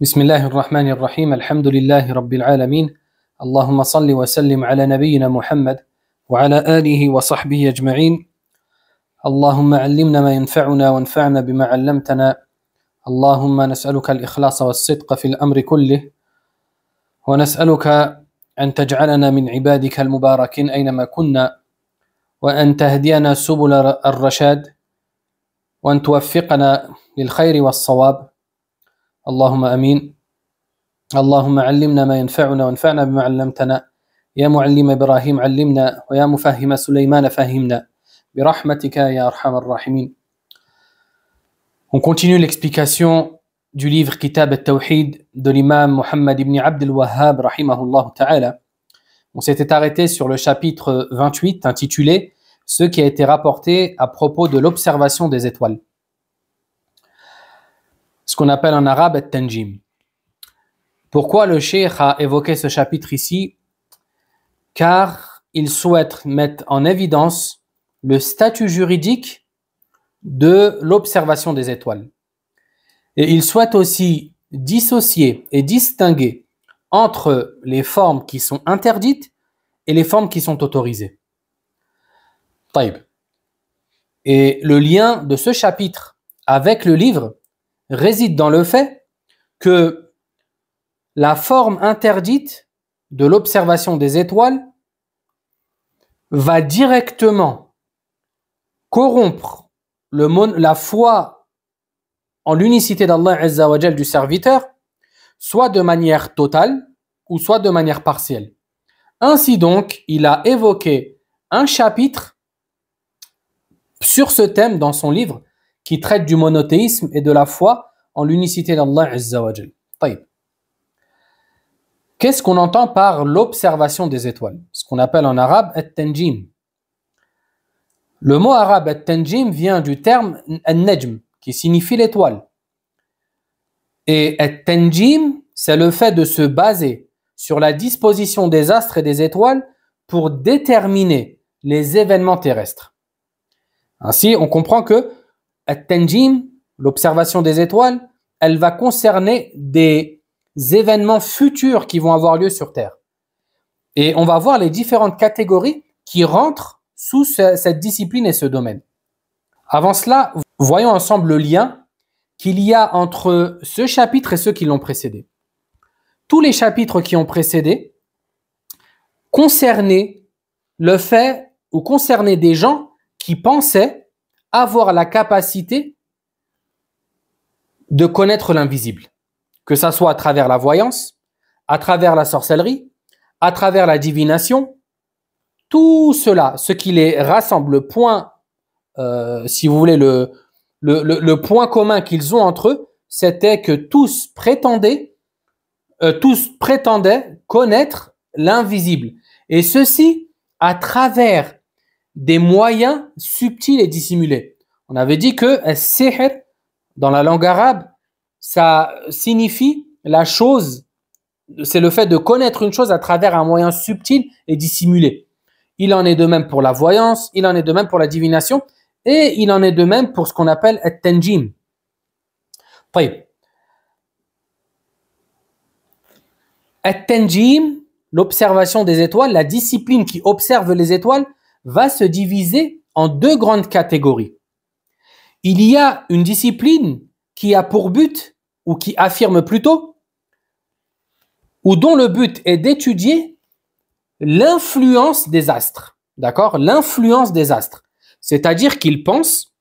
بسم الله الرحمن الرحيم الحمد لله رب العالمين اللهم صل وسلم على نبينا محمد وعلى آله وصحبه أجمعين اللهم علمنا ما ينفعنا وانفعنا بما علمتنا اللهم نسألك الإخلاص والصدق في الأمر كله ونسألك أن تجعلنا من عبادك المباركين أينما كنا وأن تهدينا سبل الرشاد وأن توفقنا للخير والصواب اللهم آمين اللهم علمنا ما ينفعنا وانفعنا بما علمتنا يا معلم إبراهيم علمنا ويا مفهم سليمان فهمنا برحمتك يا أرحم الراحمين. On continue l'explication du livre Kitab al-Tawhid de l'imam Muhammad ibn Abd al-Wahhab rahimahullah ta'ala. On s'était arrêté sur le chapitre 28 intitulé Ce qui a été rapporté à propos de l'observation des étoiles. Ce qu'on appelle en arabe al-Tanjim. Pourquoi le cheikh a évoqué ce chapitre ici? Car il souhaite mettre en évidence le statut juridique de l'observation des étoiles. Et il souhaite aussi dissocier et distinguer entre les formes qui sont interdites et les formes qui sont autorisées. Taïb. Et le lien de ce chapitre avec le livre réside dans le fait que la forme interdite de l'observation des étoiles va directement corrompre la foi en l'unicité d'Allah Azza wa Jal du serviteur, soit de manière totale ou soit de manière partielle. Ainsi donc, il a évoqué un chapitre sur ce thème dans son livre qui traite du monothéisme et de la foi en l'unicité d'Allah Azza wa Jal. Qu'est-ce qu'on entend par l'observation des étoiles? Ce qu'on appelle en arabe at-tanjim. Le mot arabe at-tanjim vient du terme al-najm, qui signifie l'étoile. Et at-tanjim, c'est le fait de se baser sur la disposition des astres et des étoiles pour déterminer les événements terrestres. Ainsi, on comprend que at-tanjim, l'observation des étoiles, elle va concerner des événements futurs qui vont avoir lieu sur Terre. Et on va voir les différentes catégories qui rentrent sous cette discipline et ce domaine. Avant cela, voyons ensemble le lien qu'il y a entre ce chapitre et ceux qui l'ont précédé. Tous les chapitres qui ont précédé concernaient le fait ou concernaient des gens qui pensaient avoir la capacité de connaître l'invisible, que ça soit à travers la voyance, à travers la sorcellerie, à travers la divination. Tout cela, ce qui les rassemble, le point, si vous voulez, le point commun qu'ils ont entre eux, c'était que tous prétendaient connaître l'invisible. Et ceci à travers des moyens subtils et dissimulés. On avait dit que sihr, dans la langue arabe, ça signifie la chose, c'est le fait de connaître une chose à travers un moyen subtil et dissimulé. Il en est de même pour la voyance, il en est de même pour la divination, et il en est de même pour ce qu'on appelle at-tanjim. At-tanjim, l'observation des étoiles, la discipline qui observe les étoiles, va se diviser en deux grandes catégories. Il y a une discipline qui a pour but, ou qui affirme plutôt, ou dont le but est d'étudier l'influence des astres. D'accord? L'influence des astres. C'est-à-dire qu'ils pensent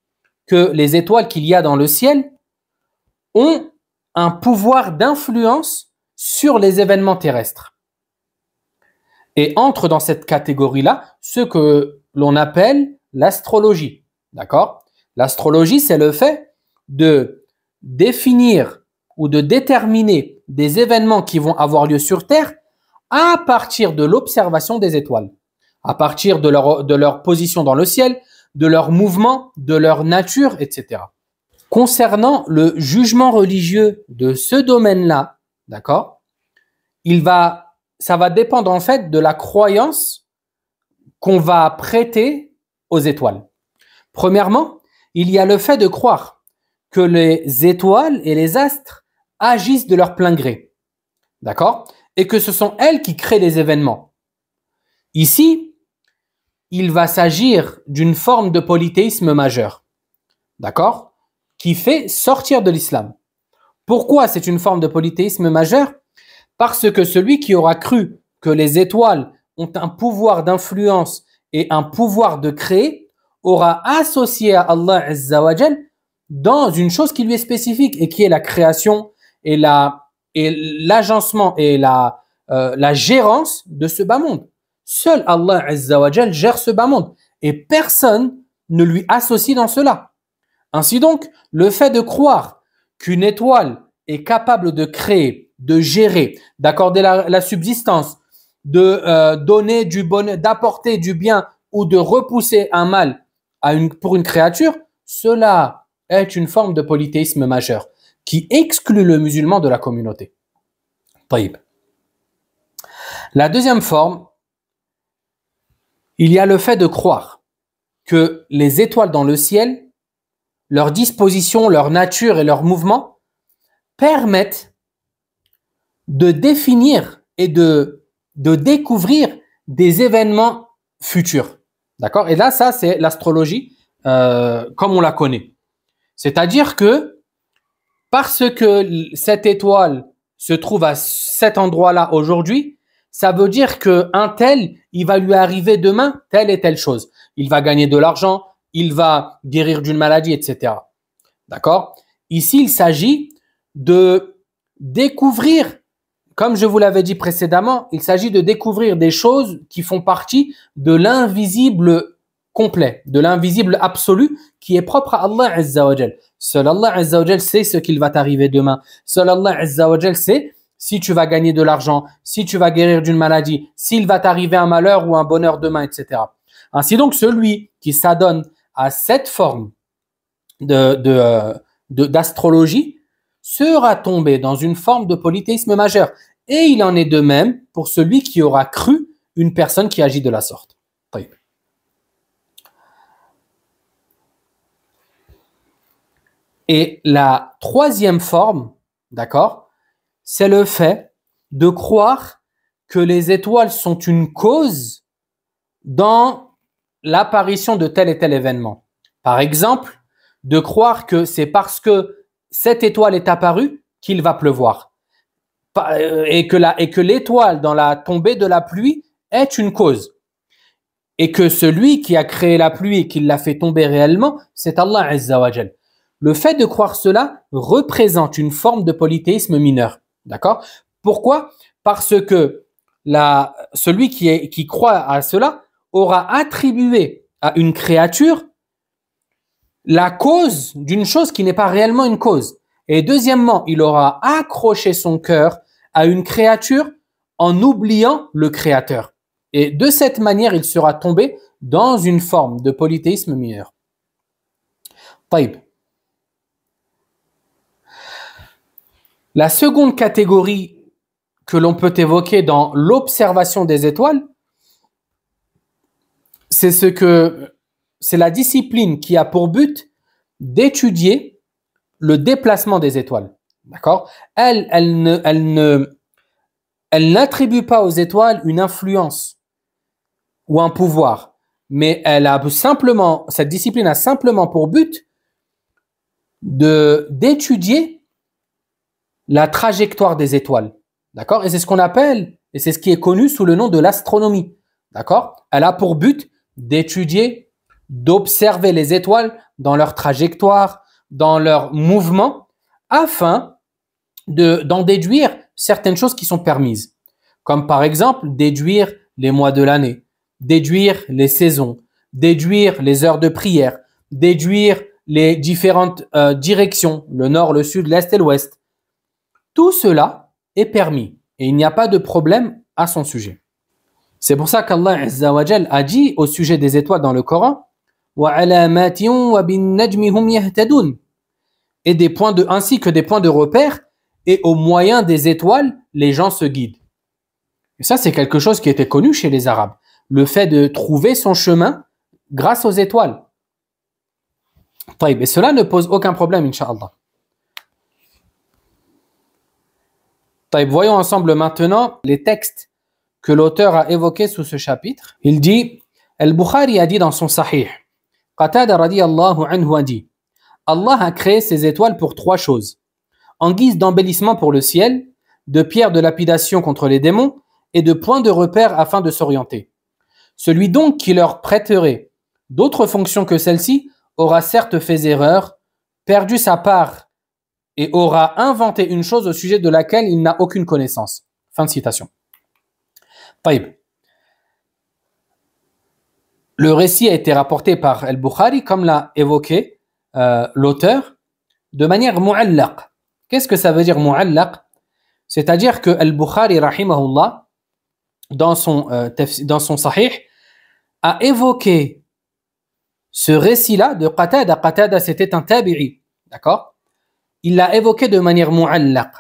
que les étoiles qu'il y a dans le ciel ont un pouvoir d'influence sur les événements terrestres. Et entre dans cette catégorie-là ce que l'on appelle l'astrologie. D'accord? L'astrologie, c'est le fait de définir ou de déterminer des événements qui vont avoir lieu sur Terre à partir de l'observation des étoiles, à partir de leur position dans le ciel, de leur mouvement, de leur nature, etc. Concernant le jugement religieux de ce domaine-là, d'accord, ça va dépendre en fait de la croyance qu'on va prêter aux étoiles. Premièrement, il y a le fait de croire que les étoiles et les astres agissent de leur plein gré. D'accord? Et que ce sont elles qui créent les événements. Ici, il va s'agir d'une forme de polythéisme majeur. D'accord? Qui fait sortir de l'islam. Pourquoi c'est une forme de polythéisme majeur? Parce que celui qui aura cru que les étoiles ont un pouvoir d'influence et un pouvoir de créer aura associé à Allah Azza wa Jal dans une chose qui lui est spécifique et qui est la création et l'agencement et la gérance de ce bas monde. Seul Allah Azza wa Jal gère ce bas monde et personne ne lui associe dans cela. Ainsi donc, le fait de croire qu'une étoile est capable de créer, de gérer, d'accorder la subsistance, de donner du bonheur, d'apporter du bien ou de repousser un mal pour une créature, cela est une forme de polythéisme majeur qui exclut le musulman de la communauté. Taïb. La deuxième forme, il y a le fait de croire que les étoiles dans le ciel, leur disposition, leur nature et leur mouvement permettent de définir et de découvrir des événements futurs. D'accord? Et là, ça, c'est l'astrologie comme on la connaît. C'est-à-dire que parce que cette étoile se trouve à cet endroit-là aujourd'hui, ça veut dire qu'un tel, il va lui arriver demain telle et telle chose. Il va gagner de l'argent, il va guérir d'une maladie, etc. D'accord? Ici, il s'agit de découvrir, comme je vous l'avais dit précédemment, il s'agit de découvrir des choses qui font partie de l'invisible complet, de l'invisible absolu qui est propre à Allah Azza wa Jal. Seul Allah Azza wa Jal sait ce qu'il va t'arriver demain. Seul Allah Azza wa Jal sait si tu vas gagner de l'argent, si tu vas guérir d'une maladie, s'il va t'arriver un malheur ou un bonheur demain, etc. Ainsi donc, celui qui s'adonne à cette forme d'astrologie sera tombé dans une forme de polythéisme majeur. Et il en est de même pour celui qui aura cru une personne qui agit de la sorte. Et la troisième forme, d'accord, c'est le fait de croire que les étoiles sont une cause dans l'apparition de tel et tel événement. Par exemple, de croire que c'est parce que cette étoile est apparue qu'il va pleuvoir. Et que l'étoile dans la tombée de la pluie est une cause. Et que celui qui a créé la pluie et qui l'a fait tomber réellement, c'est Allah Azza wa Jal. Le fait de croire cela représente une forme de polythéisme mineur. D'accord? Pourquoi? Parce que celui qui croit à cela aura attribué à une créature la cause d'une chose qui n'est pas réellement une cause. Et deuxièmement, il aura accroché son cœur à une créature en oubliant le créateur. Et de cette manière, il sera tombé dans une forme de polythéisme mineur. Taïb. La seconde catégorie que l'on peut évoquer dans l'observation des étoiles, c'est la discipline qui a pour but d'étudier le déplacement des étoiles. D'accord? Elle n'attribue pas aux étoiles une influence ou un pouvoir, mais cette discipline a simplement pour but d'étudier la trajectoire des étoiles. D'accord? Et c'est ce qu'on appelle, et c'est ce qui est connu sous le nom de l'astronomie. D'accord? Elle a pour but d'étudier, d'observer les étoiles dans leur trajectoire, dans leur mouvement, afin d'en déduire certaines choses qui sont permises. Comme par exemple, déduire les mois de l'année, déduire les saisons, déduire les heures de prière, déduire les différentes directions, le nord, le sud, l'est et l'ouest. Tout cela est permis et il n'y a pas de problème à son sujet. C'est pour ça qu'Allah Azza wa Jal a dit au sujet des étoiles dans le Coran et ainsi que des points de repère, et au moyen des étoiles, les gens se guident. Et ça, c'est quelque chose qui était connu chez les Arabes. Le fait de trouver son chemin grâce aux étoiles. Et cela ne pose aucun problème, Inch'Allah. Voyons ensemble maintenant les textes que l'auteur a évoqués sous ce chapitre. Il dit, Al-Bukhari a dit dans son Sahih, Qatada radiyallahu anhu a dit, Allah a créé ces étoiles pour 3 choses, en guise d'embellissement pour le ciel, de pierres de lapidation contre les démons et de points de repère afin de s'orienter. Celui donc qui leur prêterait d'autres fonctions que celles-ci aura certes fait erreur, perdu sa part et aura inventé une chose au sujet de laquelle il n'a aucune connaissance. Fin de citation. Taïb. Le récit a été rapporté par Al-Bukhari, comme l'a évoqué l'auteur, de manière mu'allaq. Qu'est-ce que ça veut dire mu'allaq? C'est-à-dire que Al-Bukhari, rahimahullah, dans son Sahih, a évoqué ce récit-là de Qatada. Qatada, c'était un tabi'i, d'accord? Il l'a évoqué de manière mu'allaq.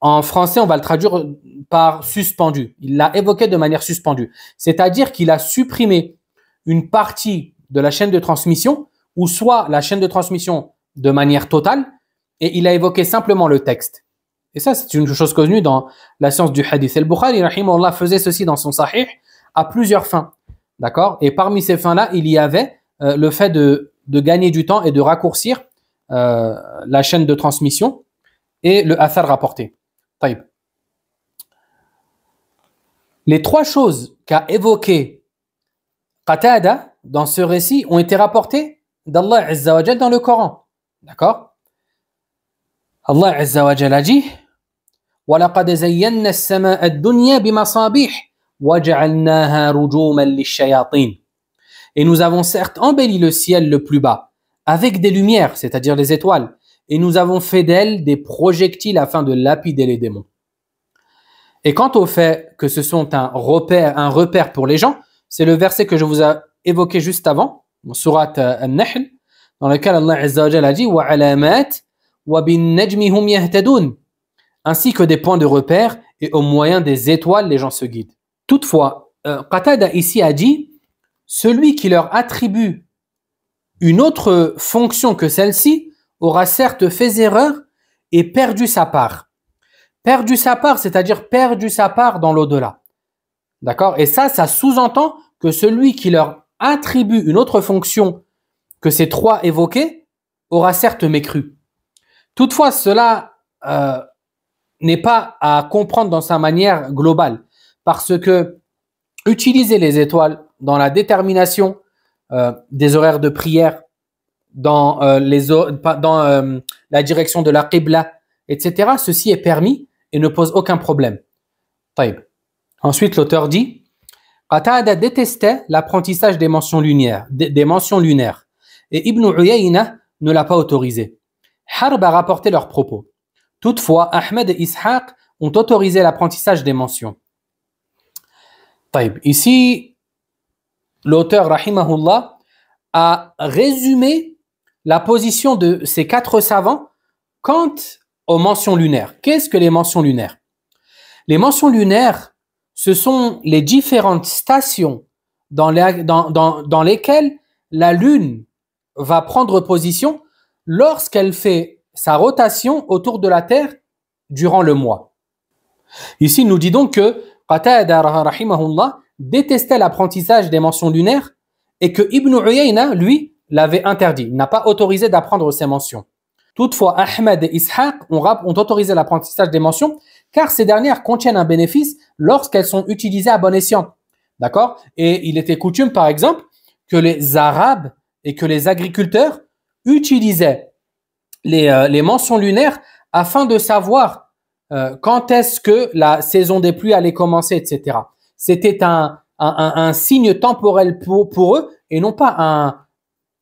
En français, on va le traduire par suspendu. Il l'a évoqué de manière suspendue. C'est-à-dire qu'il a supprimé une partie de la chaîne de transmission, ou soit la chaîne de transmission de manière totale, et il a évoqué simplement le texte. Et ça, c'est une chose connue dans la science du hadith. Al-Bukhari, rahimahullah, faisait ceci dans son Sahih à plusieurs fins. D'accord? Et parmi ces fins-là, il y avait le fait de gagner du temps et de raccourcir la chaîne de transmission et le athar rapporté. Taïb. Les 3 choses qu'a évoquées Qatada dans ce récit ont été rapportées d'Allah Azza wa Jal dans le Coran. D'accord? Allah Azza wa Jal a dit وَلَقَدْ زَيَّنَّا السَّمَاءَ الدُّنْيَا بِمَصَابِيحٍ وَجَعَلْنَاهَا رُجُومًا لِلشَّيَاطِينِ. Et nous avons certes embelli le ciel le plus bas avec des lumières, c'est-à-dire les étoiles, et nous avons fait d'elles des projectiles afin de lapider les démons. Et quant au fait que ce sont un repère pour les gens, c'est le verset que je vous ai évoqué juste avant, dans Surat An-Nahl, dans lequel Allah Azza wa Jalla a dit وَعَلَامَاتٍ وَبِالنَّجْمِ هُمْ يَهْتَدُونَ, ainsi que des points de repère, et au moyen des étoiles, les gens se guident. Toutefois, Qatada ici a dit, celui qui leur attribue une autre fonction que celle-ci aura certes fait erreur et perdu sa part. Perdu sa part, c'est-à-dire perdu sa part dans l'au-delà. D'accord? Et ça sous-entend que celui qui leur attribue une autre fonction que ces 3 évoquées aura certes mécru. Toutefois, cela n'est pas à comprendre dans sa manière globale, parce que utiliser les étoiles dans la détermination des horaires de prière, dans la direction de la Qibla, etc., ceci est permis et ne pose aucun problème. Taïb. Ensuite, l'auteur dit, Qatada détestait l'apprentissage des mentions lunaires, et Ibn Uyayna ne l'a pas autorisé. Harb a rapporté leurs propos. Toutefois, Ahmed et Ishaq ont autorisé l'apprentissage des mentions. Taïb. Ici, l'auteur, rahimahullah, a résumé la position de ces 4 savants quant aux mentions lunaires. Qu'est-ce que les mentions lunaires? Les mentions lunaires, ce sont les différentes stations dans lesquelles la Lune va prendre position lorsqu'elle fait sa rotation autour de la Terre durant le mois. Ici, il nous dit donc que Qatada, rahimahullah, détestait l'apprentissage des mentions lunaires et que Ibn Uyayna, lui, l'avait interdit. Il n'a pas autorisé d'apprendre ces mentions. Toutefois, Ahmed et Ishaq ont autorisé l'apprentissage des mentions car ces dernières contiennent un bénéfice lorsqu'elles sont utilisées à bon escient. D'accord? Et il était coutume, par exemple, que les Arabes et que les agriculteurs utilisaient les mentions lunaires afin de savoir quand est-ce que la saison des pluies allait commencer, etc. C'était un signe temporel pour eux et non pas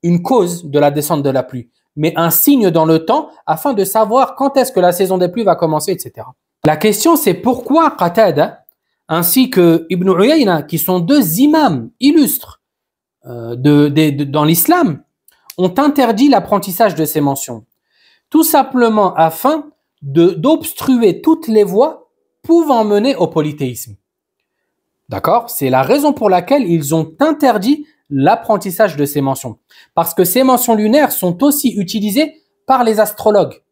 une cause de la descente de la pluie, mais un signe dans le temps afin de savoir quand est-ce que la saison des pluies va commencer, etc. La question, c'est pourquoi Qatada ainsi que Ibn Uyayna, qui sont 2 imams illustres dans l'islam, ont interdit l'apprentissage de ces mentions. Tout simplement afin d'obstruer toutes les voies pouvant mener au polythéisme. D'accord? C'est la raison pour laquelle ils ont interdit l'apprentissage de ces mentions. Parce que ces mentions lunaires sont aussi utilisées par les astrologues.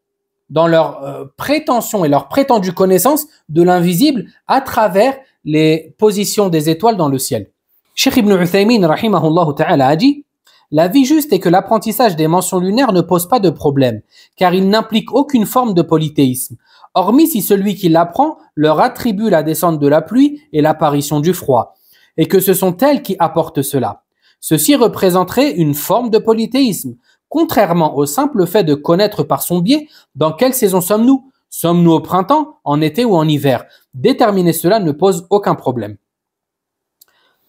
dans leur prétention et leur prétendue connaissance de l'invisible à travers les positions des étoiles dans le ciel. Cheikh Ibn Uthaymin, rahimahullah ta'ala, a dit « La vie juste est que l'apprentissage des mentions lunaires ne pose pas de problème, car il n'implique aucune forme de polythéisme, hormis si celui qui l'apprend leur attribue la descente de la pluie et l'apparition du froid, et que ce sont elles qui apportent cela. Ceci représenterait une forme de polythéisme, contrairement au simple fait de connaître par son biais dans quelle saison sommes-nous. Sommes-nous au printemps, en été ou en hiver? Déterminer cela ne pose aucun problème. »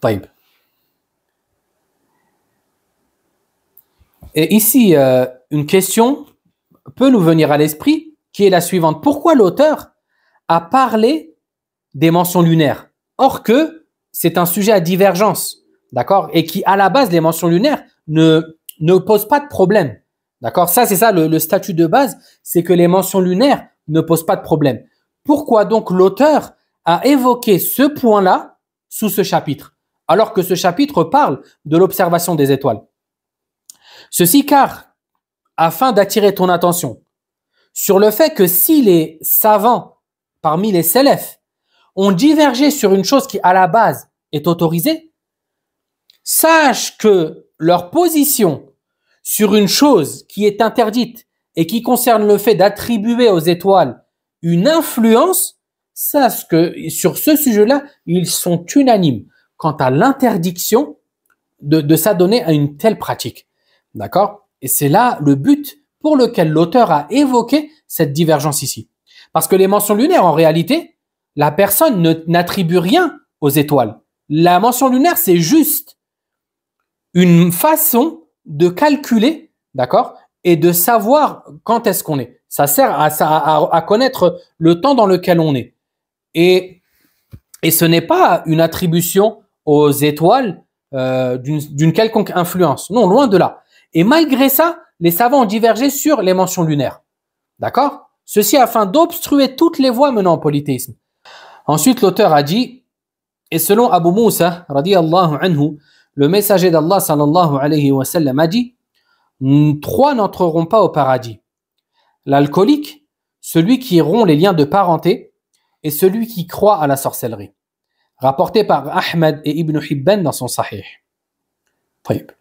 Taïb. Et ici, une question peut nous venir à l'esprit qui est la suivante. Pourquoi l'auteur a parlé des mentions lunaires, or que c'est un sujet à divergence, d'accord, et qui à la base les mentions lunaires ne posent pas de problème, d'accord. Ça c'est ça le statut de base, c'est que les mentions lunaires ne posent pas de problème. Pourquoi donc l'auteur a évoqué ce point-là sous ce chapitre, alors que ce chapitre parle de l'observation des étoiles? Ceci car, afin d'attirer ton attention sur le fait que si les savants parmi les salafs ont divergé sur une chose qui à la base est autorisée, sache que leur position sur une chose qui est interdite et qui concerne le fait d'attribuer aux étoiles une influence, sache que sur ce sujet-là, ils sont unanimes quant à l'interdiction de s'adonner à une telle pratique. D'accord? Et c'est là le but pour lequel l'auteur a évoqué cette divergence ici. Parce que les mentions lunaires, en réalité, la personne n'attribue rien aux étoiles. La mention lunaire, c'est juste une façon de calculer, d'accord, et de savoir quand est-ce qu'on est. Ça sert à connaître le temps dans lequel on est. Et ce n'est pas une attribution aux étoiles d'une quelconque influence. Non, loin de là. Et malgré ça, les savants ont divergé sur les mentions lunaires. D'accord? Ceci afin d'obstruer toutes les voies menant au polythéisme. Ensuite, l'auteur a dit, et selon Abu Moussa, radiyallahu anhu, le messager d'Allah, sallallahu alayhi wa sallam, a dit, trois n'entreront pas au paradis. L'alcoolique, celui qui rompt les liens de parenté, et celui qui croit à la sorcellerie. Rapporté par Ahmed et Ibn Hibban dans son Sahih. Taïb.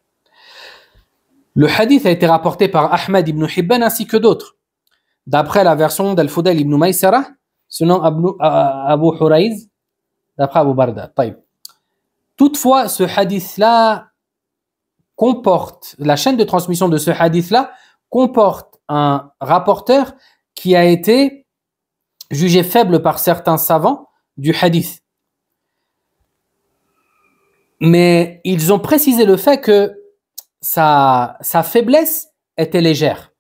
Le hadith a été rapporté par Ahmed ibn Hibban ainsi que d'autres. D'après la version d'Al-Fudayl ibn Maysara, selon Abu Hurayz, d'après Abu Barda. Taïb. Toutefois, ce hadith-là comporte, la chaîne de transmission de ce hadith-là comporte un rapporteur qui a été jugé faible par certains savants du hadith. Mais ils ont précisé le fait que sa faiblesse était légère.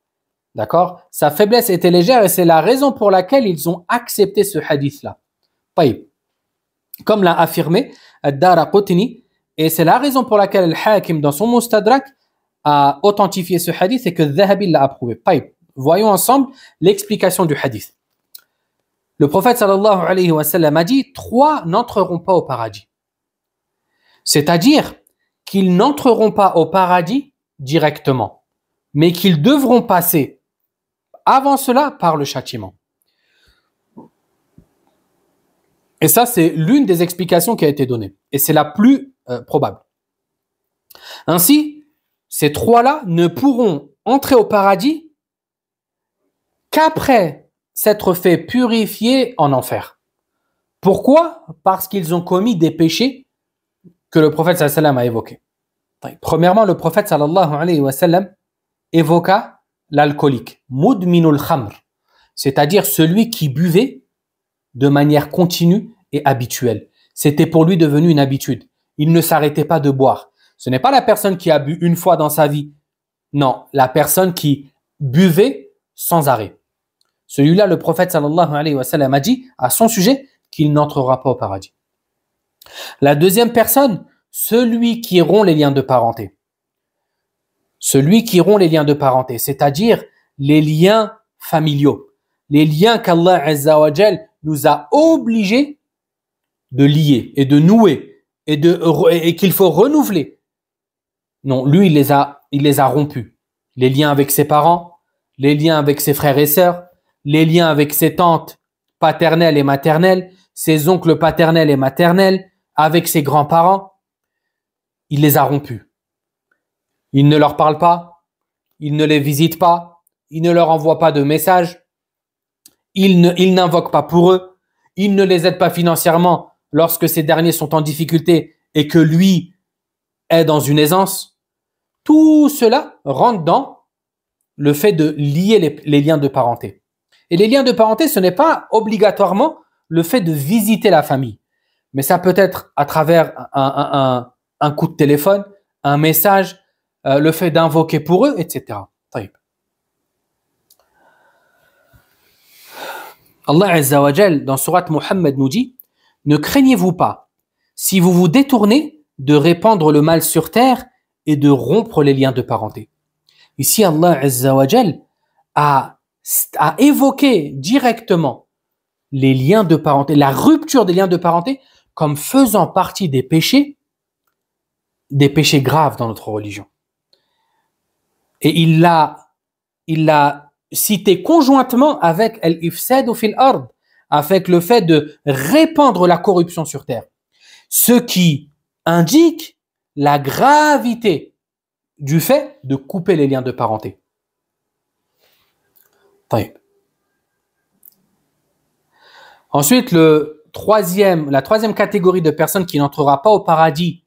D'accord? Sa faiblesse était légère et c'est la raison pour laquelle ils ont accepté ce hadith-là. Comme l'a affirmé Ad-Daraqutni, et c'est la raison pour laquelle le Hakim dans son Mustadrak a authentifié ce hadith et que Dhahabi l'a approuvé. Voyons ensemble l'explication du hadith. Le prophète sallallahu alayhi wa sallam a dit, trois n'entreront pas au paradis. C'est-à-dire qu'ils n'entreront pas au paradis directement, mais qu'ils devront passer avant cela par le châtiment. Et ça, c'est l'une des explications qui a été donnée. Et c'est la plus probable. Ainsi, ces trois-là ne pourront entrer au paradis qu'après s'être fait purifier en enfer. Pourquoi? Parce qu'ils ont commis des péchés que le prophète sallallahu alayhi wa sallam a évoqués. Premièrement, le prophète sallallahu alayhi wa sallam évoqua l'alcoolique, mudminul khamr, c'est-à-dire celui qui buvait de manière continue et habituelle. C'était pour lui devenu une habitude. Il ne s'arrêtait pas de boire. Ce n'est pas la personne qui a bu une fois dans sa vie. Non, la personne qui buvait sans arrêt. Celui-là, le prophète sallallahu alayhi wa sallam a dit à son sujet qu'il n'entrera pas au paradis. La deuxième personne, celui qui rompt les liens de parenté. Celui qui rompt les liens de parenté, c'est-à-dire les liens familiaux. Les liens qu'Allah Azza wa Jal nous a obligés de lier et de nouer et qu'il faut renouveler. Non, lui, il les a rompus. Les liens avec ses parents, les liens avec ses frères et sœurs, les liens avec ses tantes paternelles et maternelles, ses oncles paternels et maternels, avec ses grands-parents, il les a rompus. Il ne leur parle pas, il ne les visite pas, il ne leur envoie pas de messages, il n'invoque pas pour eux, il ne les aide pas financièrement lorsque ces derniers sont en difficulté et que lui est dans une aisance. Tout cela rentre dans le fait de lier les liens de parenté. Et les liens de parenté, ce n'est pas obligatoirement le fait de visiter la famille, mais ça peut être à travers un coup de téléphone, un message, le fait d'invoquer pour eux, etc. طيب. Allah Azza wa Jal, dans Surat Muhammad, nous dit « Ne craignez-vous pas, si vous vous détournez de répandre le mal sur terre et de rompre les liens de parenté. » Ici, Allah Azza wa Jal a évoqué directement les liens de parenté, la rupture des liens de parenté, comme faisant partie des péchés graves dans notre religion. Et il l'a cité conjointement avec al-ifsad fil ard, avec le fait de répandre la corruption sur terre. Ce qui indique la gravité du fait de couper les liens de parenté. طيب. Ensuite, la troisième catégorie de personnes qui n'entrera pas au paradis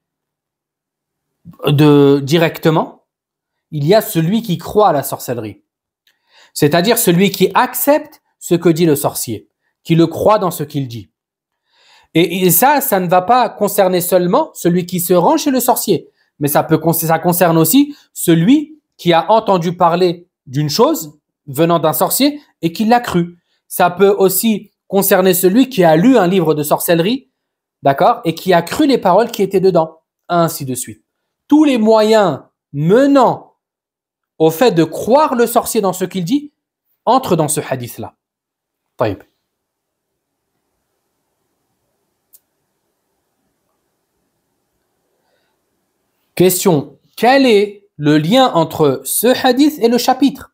directement, il y a celui qui croit à la sorcellerie. C'est-à-dire celui qui accepte ce que dit le sorcier, qui le croit dans ce qu'il dit. Et ça ne va pas concerner seulement celui qui se rend chez le sorcier, mais ça concerne aussi celui qui a entendu parler d'une chose venant d'un sorcier et qui l'a cru. Ça peut aussi concerner celui qui a lu un livre de sorcellerie, d'accord, et qui a cru les paroles qui étaient dedans, ainsi de suite. Tous les moyens menant au fait de croire le sorcier dans ce qu'il dit entrent dans ce hadith-là. طيب. Question, quel est le lien entre ce hadith et le chapitre?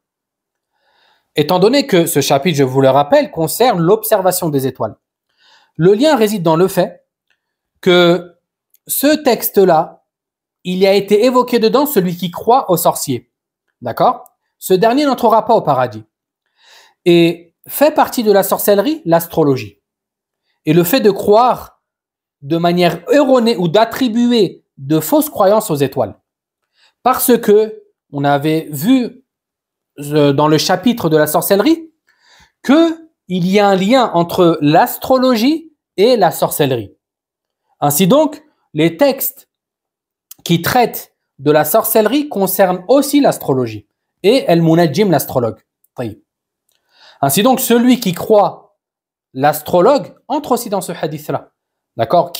Étant donné que ce chapitre, je vous le rappelle, concerne l'observation des étoiles. Le lien réside dans le fait que ce texte-là, il y a été évoqué dedans celui qui croit au sorcier. D'accord? Ce dernier n'entrera pas au paradis. Et fait partie de la sorcellerie, l'astrologie. Et le fait de croire de manière erronée ou d'attribuer de fausses croyances aux étoiles. Parce que on avait vu dans le chapitre de la sorcellerie qu'il y a un lien entre l'astrologie et la sorcellerie. Ainsi donc, les textes qui traitent de la sorcellerie concernent aussi l'astrologie et El-Munajjim, l'astrologue. Ainsi donc, celui qui croit l'astrologue entre aussi dans ce hadith-là, d'accord,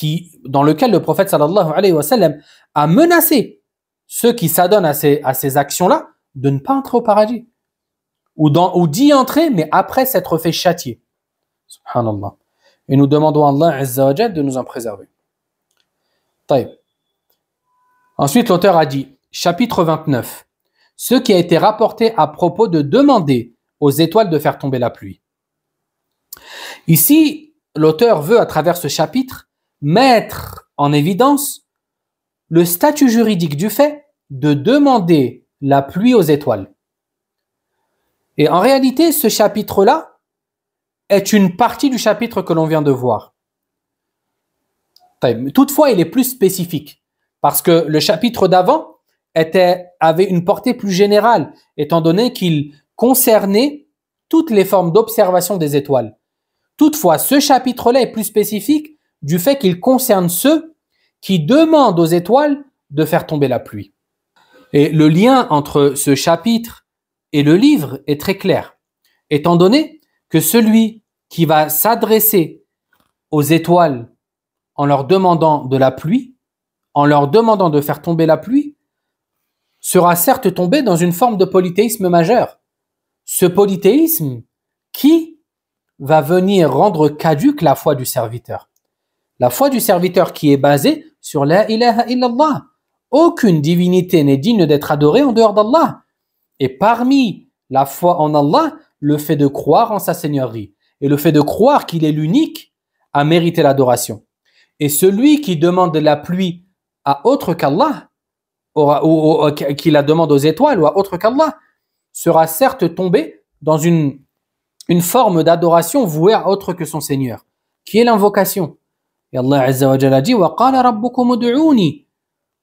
dans lequel le prophète sallallahu alayhi wa sallam a menacé ceux qui s'adonnent à ces actions-là de ne pas entrer au paradis ou d'y entrer, mais après s'être fait châtier. Subhanallah. Et nous demandons à Allah Azza wa Jal de nous en préserver. طيب. Ensuite, l'auteur a dit, chapitre 29, ce qui a été rapporté à propos de demander aux étoiles de faire tomber la pluie. Ici, l'auteur veut, à travers ce chapitre, mettre en évidence le statut juridique du fait de demander la pluie aux étoiles. Et en réalité, ce chapitre-là est une partie du chapitre que l'on vient de voir. Toutefois, il est plus spécifique parce que le chapitre d'avant avait une portée plus générale, étant donné qu'il concernait toutes les formes d'observation des étoiles. Toutefois, ce chapitre-là est plus spécifique du fait qu'il concerne ceux qui demandent aux étoiles de faire tomber la pluie. Et le lien entre ce chapitre et le livre est très clair, étant donné que celui qui va s'adresser aux étoiles en leur demandant de la pluie, en leur demandant de faire tomber la pluie, sera certes tombé dans une forme de polythéisme majeur. Ce polythéisme qui va venir rendre caduque la foi du serviteur. La foi du serviteur qui est basée sur la ilaha illallah. Aucune divinité n'est digne d'être adorée en dehors d'Allah. Et parmi la foi en Allah, le fait de croire en sa seigneurie et le fait de croire qu'il est l'unique à mériter l'adoration. Et celui qui demande de la pluie à autre qu'Allah, ou qui la demande aux étoiles ou à autre qu'Allah, sera certes tombé dans une forme d'adoration vouée à autre que son Seigneur, qui est l'invocation. Et Allah Azza wa Jalla dit wa qala rabbukum ud'uni.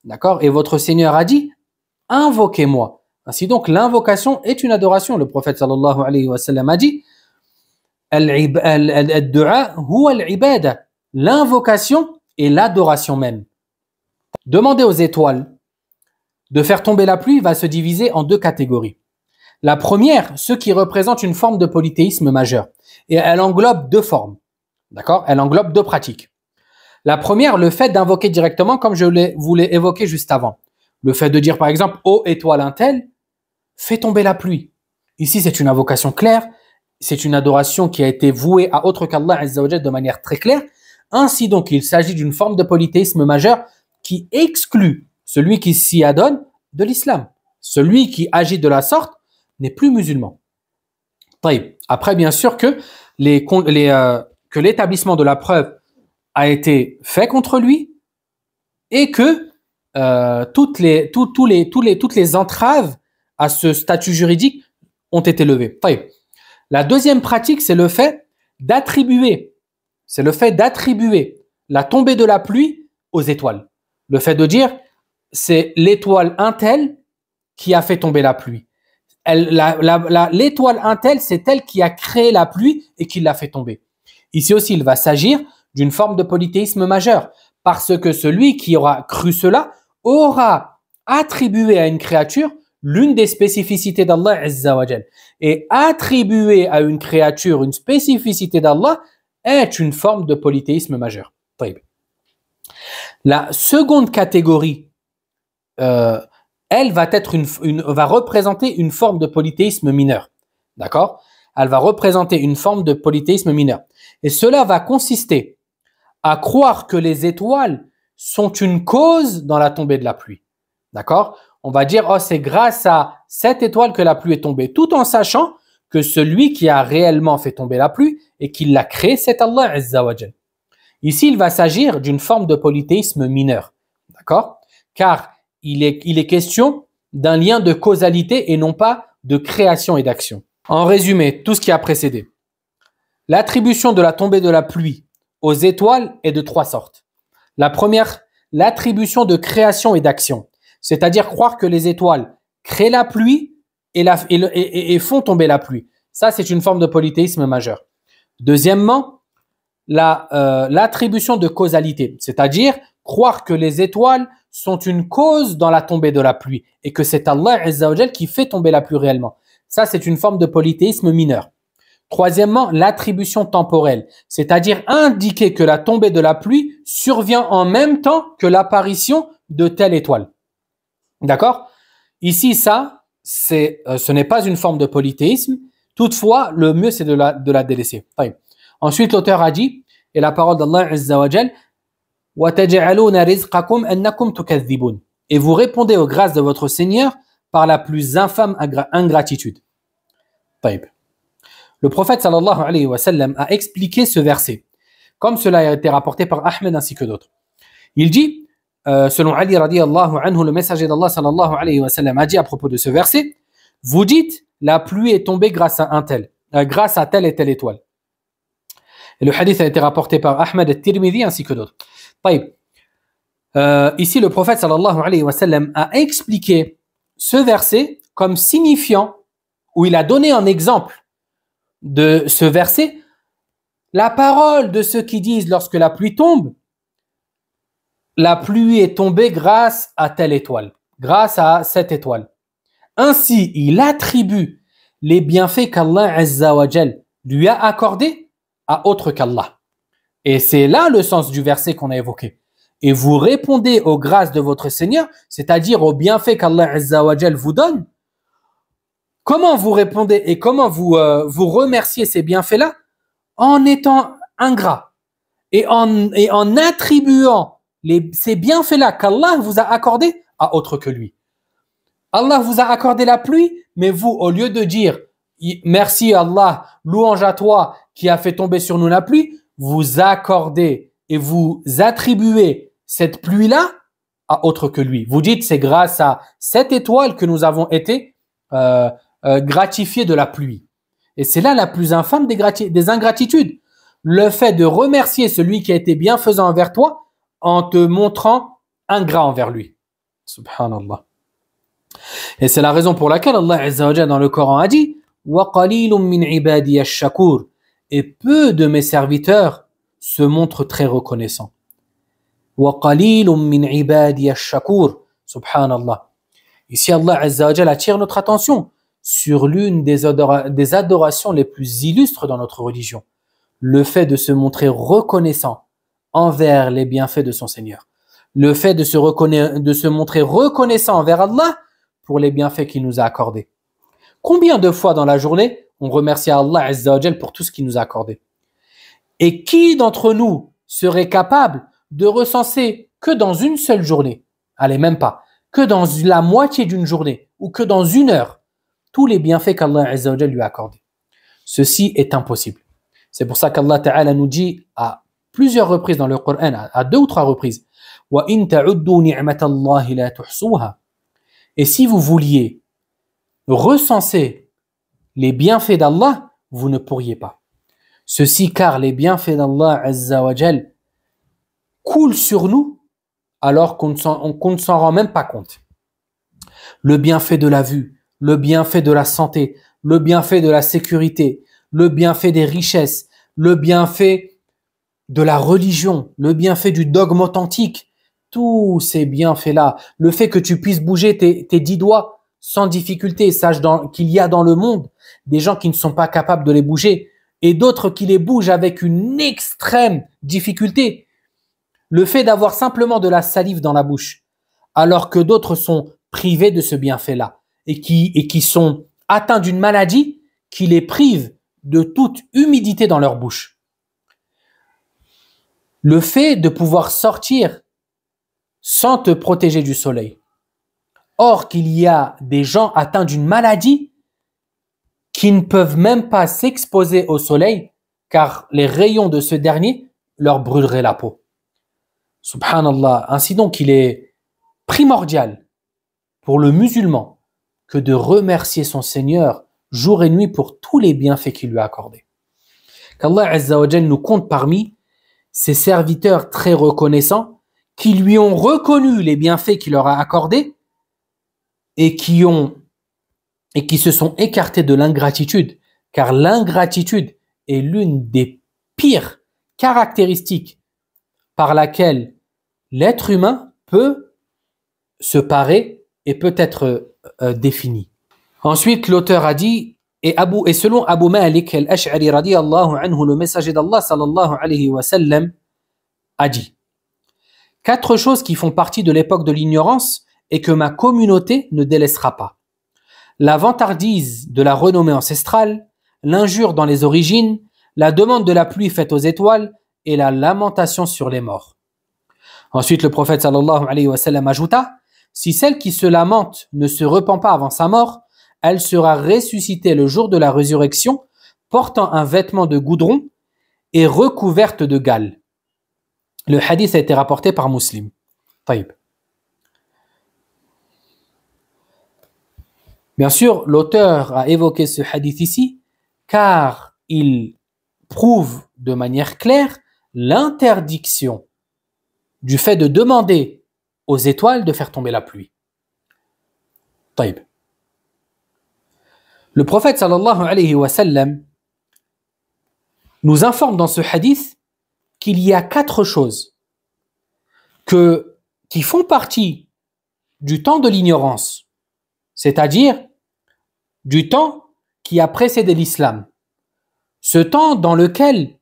D'accord? Et votre Seigneur a dit invoquez-moi. Ainsi donc l'invocation est une adoration. Le prophète sallallahu alayhi wa sallam a dit al-du'a huwa al-ibada. L'invocation est l'adoration même. Demander aux étoiles de faire tomber la pluie va se diviser en deux catégories. La première, ceux qui représentent une forme de polythéisme majeur. Et elle englobe deux formes. D'accord? Elle englobe deux pratiques. La première, le fait d'invoquer directement, comme je vous l'ai évoqué juste avant. Le fait de dire, par exemple, ô étoile untel, fais tomber la pluie. Ici, c'est une invocation claire. C'est une adoration qui a été vouée à autre qu'Allah Azza wa Jalla de manière très claire. Ainsi donc, il s'agit d'une forme de polythéisme majeur qui exclut celui qui s'y adonne de l'islam. Celui qui agit de la sorte n'est plus musulman. Après, bien sûr que l'établissement de la preuve a été fait contre lui et que toutes les entraves à ce statut juridique ont été levées. La deuxième pratique, c'est le fait d'attribuer la tombée de la pluie aux étoiles. Le fait de dire, c'est l'étoile untel qui a fait tomber la pluie. L'étoile untel, c'est elle qui a créé la pluie et qui l'a fait tomber. Ici aussi, il va s'agir d'une forme de polythéisme majeur, parce que celui qui aura cru cela aura attribué à une créature l'une des spécificités d'Allah Azza wa Jal. Et attribuer à une créature une spécificité d'Allah est une forme de polythéisme majeur. La seconde catégorie, elle va représenter une forme de polythéisme mineur. D'accord? Elle va représenter une forme de polythéisme mineur. Et cela va consister à croire que les étoiles sont une cause dans la tombée de la pluie. D'accord? On va dire, oh, c'est grâce à cette étoile que la pluie est tombée, tout en sachant que celui qui a réellement fait tomber la pluie et qui l'a créée, c'est Allah Azza wa Jal. Ici, il va s'agir d'une forme de polythéisme mineur. D'accord? Car il est question d'un lien de causalité et non pas de création et d'action. En résumé, tout ce qui a précédé. L'attribution de la tombée de la pluie aux étoiles est de trois sortes. La première, l'attribution de création et d'action. C'est-à-dire croire que les étoiles créent la pluie et font tomber la pluie. Ça, c'est une forme de polythéisme majeur. Deuxièmement, l'attribution de causalité. C'est-à-dire croire que les étoiles sont une cause dans la tombée de la pluie et que c'est Allah Azza wa Jal qui fait tomber la pluie réellement. Ça, c'est une forme de polythéisme mineur. Troisièmement, l'attribution temporelle, c'est-à-dire indiquer que la tombée de la pluie survient en même temps que l'apparition de telle étoile. D'accord? Ici, ce n'est pas une forme de polythéisme. Toutefois, le mieux, c'est de la délaisser. Ensuite, l'auteur a dit, et la parole d'Allah Azza wa Jal, وَتَجْعَلُونَ رِزْقَكُمْ أَنَّكُمْ تُكَذِّبُونَ. Et vous répondez aux grâces de votre Seigneur par la plus infâme ingratitude. Le prophète sallallahu alayhi wa sallam a expliqué ce verset, comme cela a été rapporté par Ahmed ainsi que d'autres. Il dit, selon Ali radiyallahu anhu, le messager d'Allah sallallahu alayhi wa sallam a dit à propos de ce verset, vous dites, la pluie est tombée grâce à grâce à telle et telle étoile. Et le hadith a été rapporté par Ahmed al-Tirmidhi ainsi que d'autres. Ici, le prophète sallallahu alayhi wa sallam a expliqué ce verset comme signifiant, où il a donné un exemple de ce verset, la parole de ceux qui disent lorsque la pluie tombe, la pluie est tombée grâce à telle étoile, grâce à cette étoile. Ainsi, il attribue les bienfaits qu'Allah Azza wa Jal lui a accordés à autre qu'Allah. Et c'est là le sens du verset qu'on a évoqué. Et vous répondez aux grâces de votre Seigneur, c'est-à-dire aux bienfaits qu'Allah Azza wa Jal vous donne. Comment vous répondez et comment vous remerciez ces bienfaits-là? En étant ingrat et en attribuant ces bienfaits-là qu'Allah vous a accordés à autre que lui. Allah vous a accordé la pluie, mais vous, au lieu de dire merci Allah, louange à toi qui a fait tomber sur nous la pluie, vous accordez et vous attribuez cette pluie-là à autre que lui. Vous dites c'est grâce à cette étoile que nous avons été gratifiés de la pluie. Et c'est là la plus infâme des ingratitudes. Le fait de remercier celui qui a été bienfaisant envers toi en te montrant ingrat envers lui. Subhanallah. Et c'est la raison pour laquelle Allah Azza wa Jalla dans le Coran a dit وَقَلِيلٌ مِّنْ عِبَادِيَ الشَّكُورِ et peu de mes serviteurs se montrent très reconnaissants. وَقَلِيلٌ مِّنْ عِبَادِيَ الشَّكُورِ Subhanallah. Ici Allah Azza wa Jalla attire notre attention sur l'une des adorations les plus illustres dans notre religion. Le fait de se montrer reconnaissant envers les bienfaits de son Seigneur. Le fait de se montrer reconnaissant envers Allah pour les bienfaits qu'il nous a accordés. Combien de fois dans la journée on remercie Allah Azza wa Jal pour tout ce qu'il nous a accordé? Et qui d'entre nous serait capable de recenser que dans une seule journée, allez même pas, que dans la moitié d'une journée ou que dans une heure, tous les bienfaits qu'Allah Azza wa Jal lui a accordés? Ceci est impossible. C'est pour ça qu'Allah Ta'ala nous dit à plusieurs reprises dans le Coran, à 2 ou 3 reprises, وَإِن تَعُدُّوا نِعْمَةَ اللَّهِ لَا تُحْصُوهَا. Et si vous vouliez recenser les bienfaits d'Allah, vous ne pourriez pas. Ceci car les bienfaits d'Allah Azza wa Jal coulent sur nous alors qu'on ne s'en rend même pas compte. Le bienfait de la vue, le bienfait de la santé, le bienfait de la sécurité, le bienfait des richesses, le bienfait de la religion, le bienfait du dogme authentique, tous ces bienfaits-là, le fait que tu puisses bouger tes 10 doigts sans difficulté, sache qu'il y a dans le monde des gens qui ne sont pas capables de les bouger et d'autres qui les bougent avec une extrême difficulté. Le fait d'avoir simplement de la salive dans la bouche, alors que d'autres sont privés de ce bienfait-là et qui sont atteints d'une maladie qui les prive de toute humidité dans leur bouche. Le fait de pouvoir sortir sans te protéger du soleil. Or qu'il y a des gens atteints d'une maladie qui ne peuvent même pas s'exposer au soleil car les rayons de ce dernier leur brûleraient la peau. Subhanallah. Ainsi donc, il est primordial pour le musulman que de remercier son Seigneur jour et nuit pour tous les bienfaits qu'il lui a accordés. Qu'Allah Azza wa Jal nous compte parmi ses serviteurs très reconnaissants qui lui ont reconnu les bienfaits qu'il leur a accordés et qui se sont écartés de l'ingratitude, car l'ingratitude est l'une des pires caractéristiques par laquelle l'être humain peut se parer et peut être défini. Ensuite, l'auteur a dit, et selon Abu Malik al-Ash'ari radiyallahu anhu, le messager d'Allah sallallahu alayhi wa sallam a dit 4 choses qui font partie de l'époque de l'ignorance et que ma communauté ne délaissera pas. La vantardise de la renommée ancestrale, l'injure dans les origines, la demande de la pluie faite aux étoiles et la lamentation sur les morts. Ensuite, le prophète sallallahu alayhi wa sallam ajouta, si celle qui se lamente ne se repent pas avant sa mort, elle sera ressuscitée le jour de la résurrection, portant un vêtement de goudron et recouverte de gales. Le hadith a été rapporté par Muslim. Taïb. Bien sûr, l'auteur a évoqué ce hadith ici, car il prouve de manière claire l'interdiction du fait de demander aux étoiles de faire tomber la pluie. Taïb. Le prophète sallallahu alayhi wa sallam nous informe dans ce hadith qu'il y a 4 choses qui font partie du temps de l'ignorance, c'est-à-dire du temps qui a précédé l'islam. Ce temps dans lequel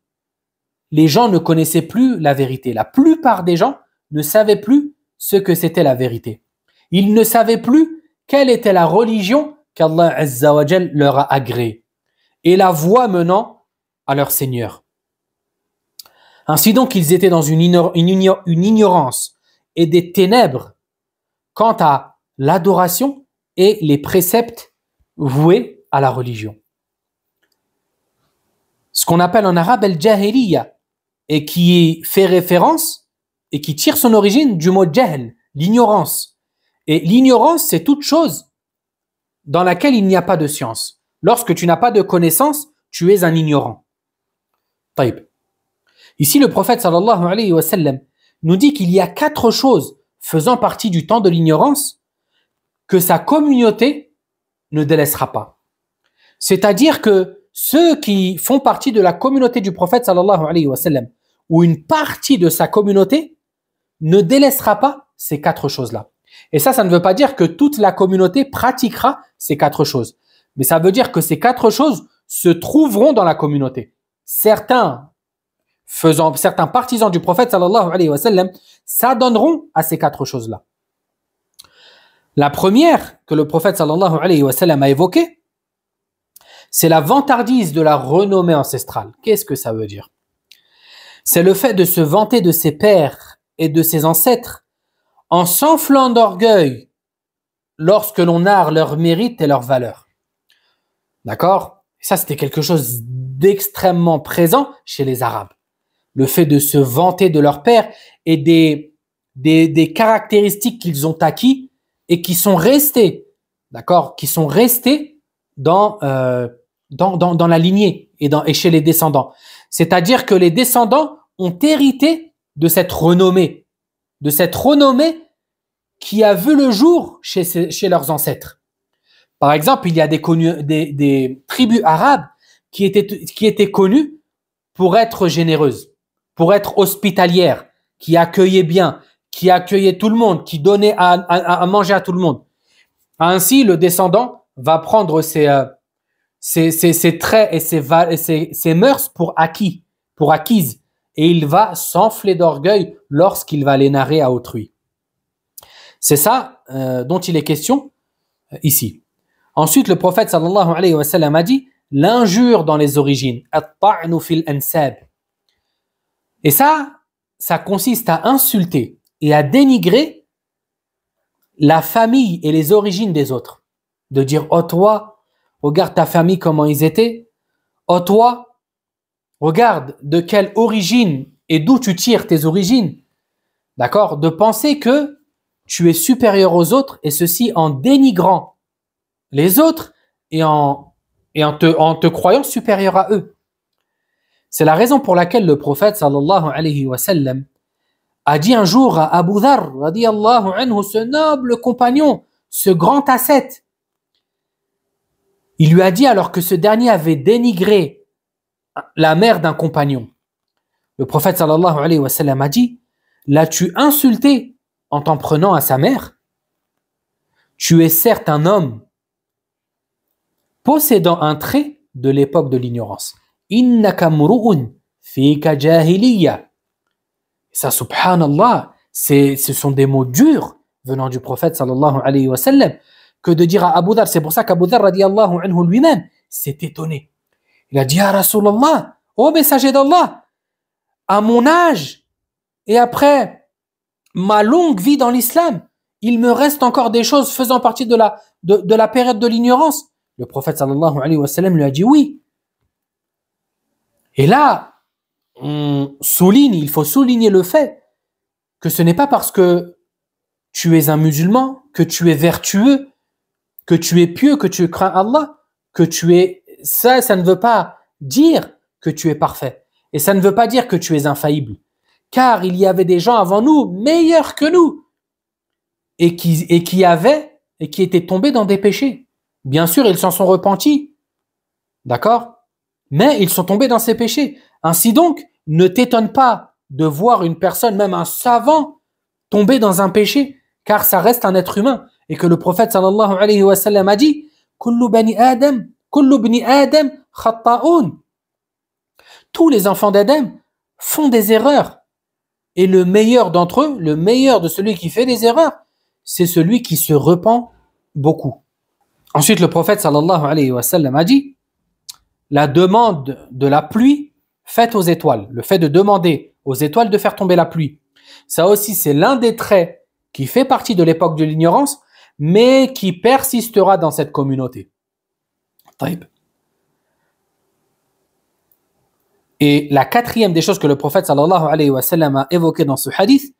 les gens ne connaissaient plus la vérité. La plupart des gens ne savaient plus ce que c'était la vérité. Ils ne savaient plus quelle était la religion qu'Allah Azza wa Jal leur a agréée et la voie menant à leur Seigneur. Ainsi donc, ils étaient dans une ignorance et des ténèbres quant à l'adoration et les préceptes voués à la religion. ce qu'on appelle en arabe al-jahiliya, et qui fait référence et qui tire son origine du mot jahl, l'ignorance. Et l'ignorance, c'est toute chose dans laquelle il n'y a pas de science. Lorsque tu n'as pas de connaissance, tu es un ignorant. Taïb. Ici, le prophète sallallahu alayhi wa sallam nous dit qu'il y a 4 choses faisant partie du temps de l'ignorance que sa communauté ne délaissera pas. C'est-à-dire que ceux qui font partie de la communauté du prophète sallallahu alayhi wa sallam, ou une partie de sa communauté, ne délaissera pas ces 4 choses-là. Et ça ne veut pas dire que toute la communauté pratiquera ces 4 choses. Mais ça veut dire que ces 4 choses se trouveront dans la communauté. Certains partisans du prophète sallallahu alayhi wa sallam s'adonneront à ces 4 choses-là. La première que le prophète sallallahu alayhi wa sallam a évoquée, c'est la vantardise de la renommée ancestrale. Qu'est-ce que ça veut dire? C'est le fait de se vanter de ses pères et de ses ancêtres en s'enflant d'orgueil lorsque l'on narre leur mérite et leur valeur. D'accord? Ça, c'était quelque chose d'extrêmement présent chez les Arabes. Le fait de se vanter de leur père et des caractéristiques qu'ils ont acquis et qui sont restés, d'accord? Qui sont restés dans la lignée et chez les descendants. C'est-à-dire que les descendants ont hérité de cette renommée qui a vu le jour chez leurs ancêtres. Par exemple, il y a des tribus arabes qui étaient connues pour être généreuses, pour être hospitalières, qui accueillaient bien, qui accueillaient tout le monde, qui donnaient à manger à tout le monde. Ainsi, le descendant va prendre ses traits et ses mœurs pour acquises, et il va s'enfler d'orgueil lorsqu'il va les narrer à autrui. C'est ça dont il est question ici. Ensuite, le prophète sallallahu alayhi wa sallam a dit l'injure dans les origines, at-ta'nu fil ansab. Et ça consiste à insulter et à dénigrer la famille et les origines des autres. De dire, oh toi, regarde ta famille, comment ils étaient. Oh toi, regarde de quelle origine et d'où tu tires tes origines. D'accord? De penser que tu es supérieur aux autres, et ceci en dénigrant les autres et en te croyant supérieur à eux. C'est la raison pour laquelle le prophète sallallahu alayhi wa sallam a dit un jour à Abu Dharr radiyallahu anhu, ce noble compagnon, ce grand ascète. Il lui a dit, alors que ce dernier avait dénigré la mère d'un compagnon, le prophète sallallahu alayhi wa sallam a dit, l'as-tu insulté en t'en prenant à sa mère? Tu es certes un homme possédant un trait de l'époque de l'ignorance. Innaka mru'un fika jahiliya. Ça, subhanallah, ce sont des mots durs venant du prophète sallallahu alayhi wa sallam, que de dire à Abu Dharr. C'est pour ça qu'Abu Dharr radiyallahu anhu lui-même s'est étonné. Il a dit, ya Rasulallah, ô messager d'Allah, à mon âge et après ma longue vie dans l'islam, il me reste encore des choses faisant partie de la période de l'ignorance. Le prophète sallallahu alayhi wa sallam lui a dit oui. Et là, il faut souligner le fait que ce n'est pas parce que tu es un musulman, que tu es vertueux, que tu es pieux, que tu crains Allah, que tu es... Ça ne veut pas dire que tu es parfait. Et ça ne veut pas dire que tu es infaillible. Car il y avait des gens avant nous, meilleurs que nous, et qui étaient tombés dans des péchés. Bien sûr, ils s'en sont repentis. D'accord? Mais ils sont tombés dans ces péchés. Ainsi donc, ne t'étonne pas de voir une personne, même un savant, tomber dans un péché, car ça reste un être humain. Et que le prophète sallallahu alayhi wa sallam a dit kullu bani Adam khatta'un. Tous les enfants d'Adam font des erreurs. Et le meilleur d'entre eux, le meilleur de celui qui fait des erreurs, c'est celui qui se repent beaucoup. Ensuite, le prophète sallallahu alayhi wa sallam a dit la demande de la pluie faite aux étoiles, le fait de demander aux étoiles de faire tomber la pluie. Ça aussi, c'est l'un des traits qui fait partie de l'époque de l'ignorance, mais qui persistera dans cette communauté. Taïb. Et la quatrième des choses que le prophète sallallahu alayhi wa sallam a évoqué dans ce hadith,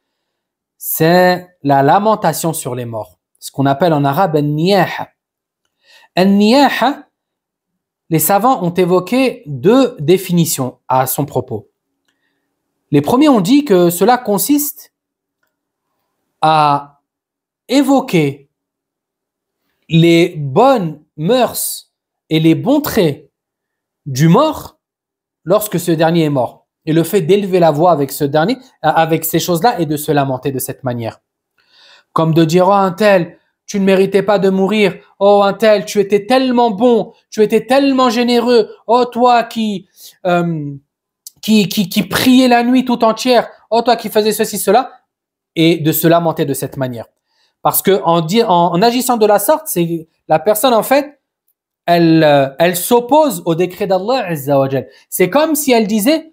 c'est la lamentation sur les morts. Ce qu'on appelle en arabe al-niyaha. Al-niyaha, les savants ont évoqué deux définitions à son propos. Les premiers ont dit que cela consiste à évoquer les bonnes mœurs et les bons traits du mort lorsque ce dernier est mort. Et le fait d'élever la voix avec ce dernier, avec ces choses-là, et de se lamenter de cette manière. Comme de dire, oh un tel, tu ne méritais pas de mourir. Oh un tel, tu étais tellement bon, tu étais tellement généreux. Oh toi qui priait la nuit tout entière. Oh toi qui faisais ceci, cela. Et de se lamenter de cette manière. Parce que en agissant de la sorte, c'est la personne en fait, elle s'oppose au décret d'Allah Azza wa Jal. C'est comme si elle disait,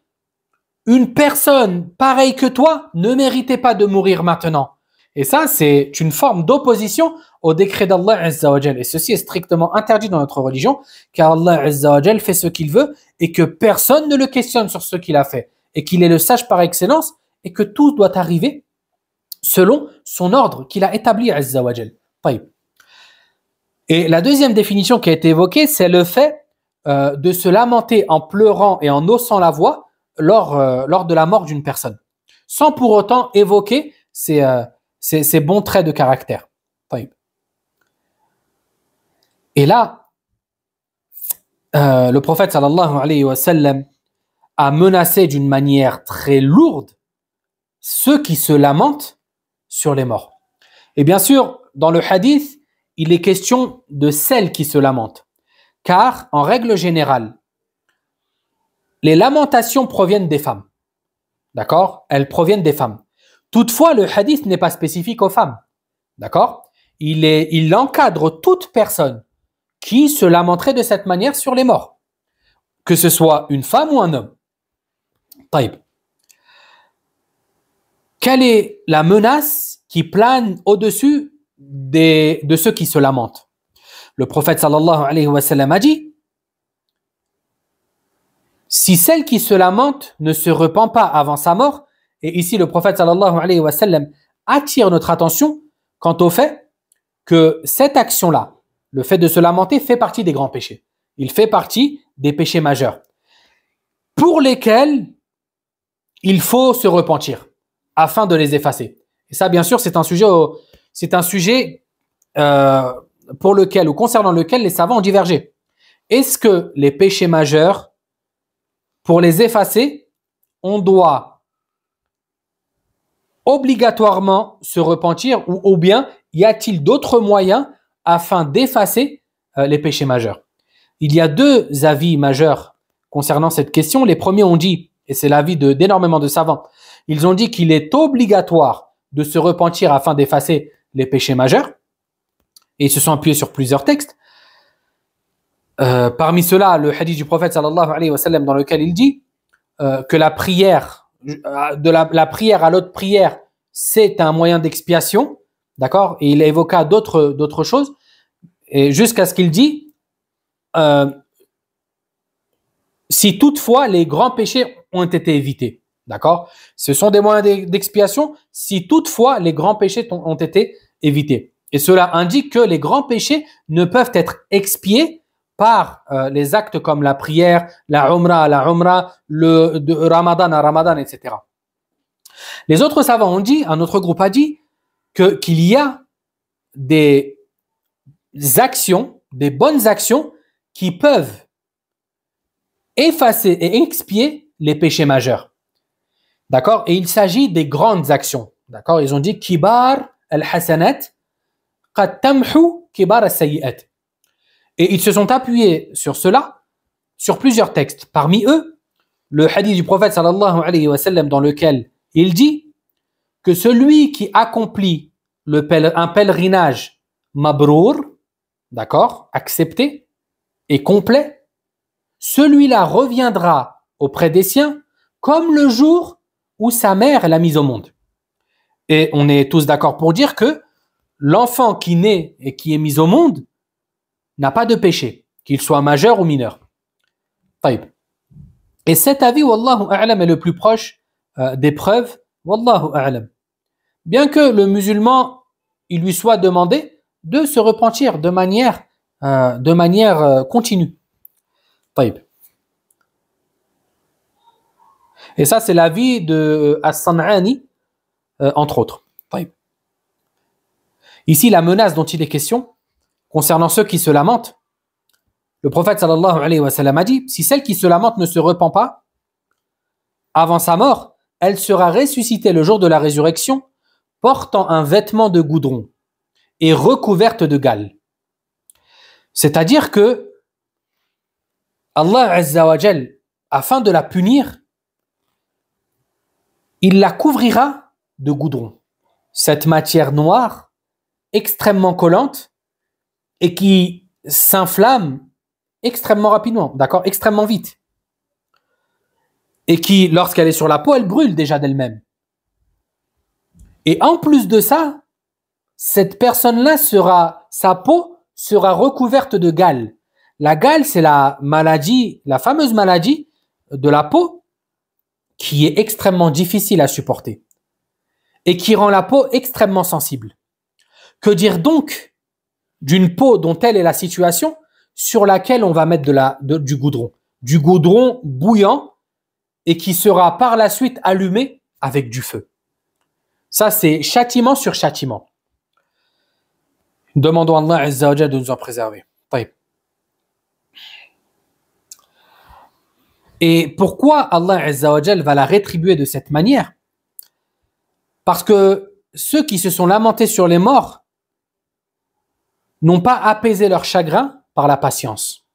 une personne pareille que toi ne méritait pas de mourir maintenant. Et ça, c'est une forme d'opposition au décret d'Allah Azza wa Jal. Et ceci est strictement interdit dans notre religion, car Allah Azza wa Jal fait ce qu'il veut et que personne ne le questionne sur ce qu'il a fait. Et qu'il est le sage par excellence et que tout doit arriver selon son ordre qu'il a établi Azza wa Jal. Et la deuxième définition qui a été évoquée, c'est le fait de se lamenter en pleurant et en haussant la voix lors de la mort d'une personne, sans pour autant évoquer ses bons traits de caractère. Et là, le prophète sallallahu alayhi wa sallam a menacé d'une manière très lourde ceux qui se lamentent sur les morts. Et bien sûr, dans le hadith, il est question de celles qui se lamentent. Car, en règle générale, les lamentations proviennent des femmes. D'accord? Elles proviennent des femmes. Toutefois, le hadith n'est pas spécifique aux femmes. D'accord? Il encadre toute personne qui se lamenterait de cette manière sur les morts. Que ce soit une femme ou un homme. Taïb. Quelle est la menace qui plane au-dessus de ceux qui se lamentent? Le prophète sallallahu alayhi wa sallam a dit, si celle qui se lamente ne se repent pas avant sa mort, et ici le prophète sallallahu alayhi wa sallam attire notre attention quant au fait que cette action-là, le fait de se lamenter, fait partie des grands péchés. Il fait partie des péchés majeurs pour lesquels il faut se repentir afin de les effacer. Et ça, bien sûr, c'est un sujet pour lequel ou concernant lequel les savants ont divergé. Est-ce que les péchés majeurs, pour les effacer, on doit obligatoirement se repentir ou bien y a-t-il d'autres moyens afin d'effacer les péchés majeurs? Il y a deux avis majeurs concernant cette question. Les premiers ont dit, et c'est l'avis d'énormément de savants, ils ont dit qu'il est obligatoire de se repentir afin d'effacer les péchés majeurs. Et ils se sont appuyés sur plusieurs textes. Parmi ceux-là, le hadith du prophète sallallahu alayhi wa sallam dans lequel il dit que la prière, la prière à l'autre prière, c'est un moyen d'expiation, d'accord? Et il évoqua d'autres choses, et jusqu'à ce qu'il dit si toutefois les grands péchés ont été évités, d'accord? Ce sont des moyens d'expiation si toutefois les grands péchés ont été évités. Et cela indique que les grands péchés ne peuvent être expiés par les actes comme la prière, la umrah, de Ramadan à Ramadan, etc. Les autres savants ont dit, un autre groupe a dit, qu'il y a des actions, des bonnes actions qui peuvent effacer et expier les péchés majeurs. D'accord? Et il s'agit des grandes actions. D'accord? Ils ont dit kibar al-hasanat qad tamhu kibar as-sayyi'at. Et ils se sont appuyés sur cela, sur plusieurs textes. Parmi eux, le hadith du prophète sallallahu alayhi wa sallam dans lequel il dit que celui qui accomplit un pèlerinage mabrour, d'accord, accepté et complet, celui-là reviendra auprès des siens comme le jour où sa mère l'a mis au monde. Et on est tous d'accord pour dire que l'enfant qui naît et qui est mis au monde n'a pas de péché, qu'il soit majeur ou mineur. Et cet avis, wallahu a'lam, est le plus proche des preuves, wallahu a'lam. Bien que le musulman, il lui soit demandé de se repentir de manière continue. Taïb. Et ça, c'est l'avis de As-San'ani, entre autres. Taïb. Ici, la menace dont il est question, concernant ceux qui se lamentent, le prophète sallallahu alayhi wa sallam a dit, si celle qui se lamente ne se repent pas, avant sa mort, elle sera ressuscitée le jour de la résurrection, portant un vêtement de goudron et recouverte de gale. C'est-à-dire que Allah Azza wa Jal, afin de la punir, il la couvrira de goudron. Cette matière noire, extrêmement collante et qui s'inflamme extrêmement rapidement, d'accord, extrêmement vite. Et qui, lorsqu'elle est sur la peau, elle brûle déjà d'elle-même. Et en plus de ça, cette personne-là sa peau sera recouverte de gale. La gale, c'est la maladie, la fameuse maladie de la peau qui est extrêmement difficile à supporter et qui rend la peau extrêmement sensible. Que dire donc d'une peau dont telle est la situation sur laquelle on va mettre du goudron bouillant et qui sera par la suite allumé avec du feu. Ça, c'est châtiment sur châtiment. Demandons à Allah Azza wa Jalla de nous en préserver. Taïb. Et pourquoi Allah Azza wa Jalla va la rétribuer de cette manière? Parce que ceux qui se sont lamentés sur les morts n'ont pas apaisé leur chagrin par la patience.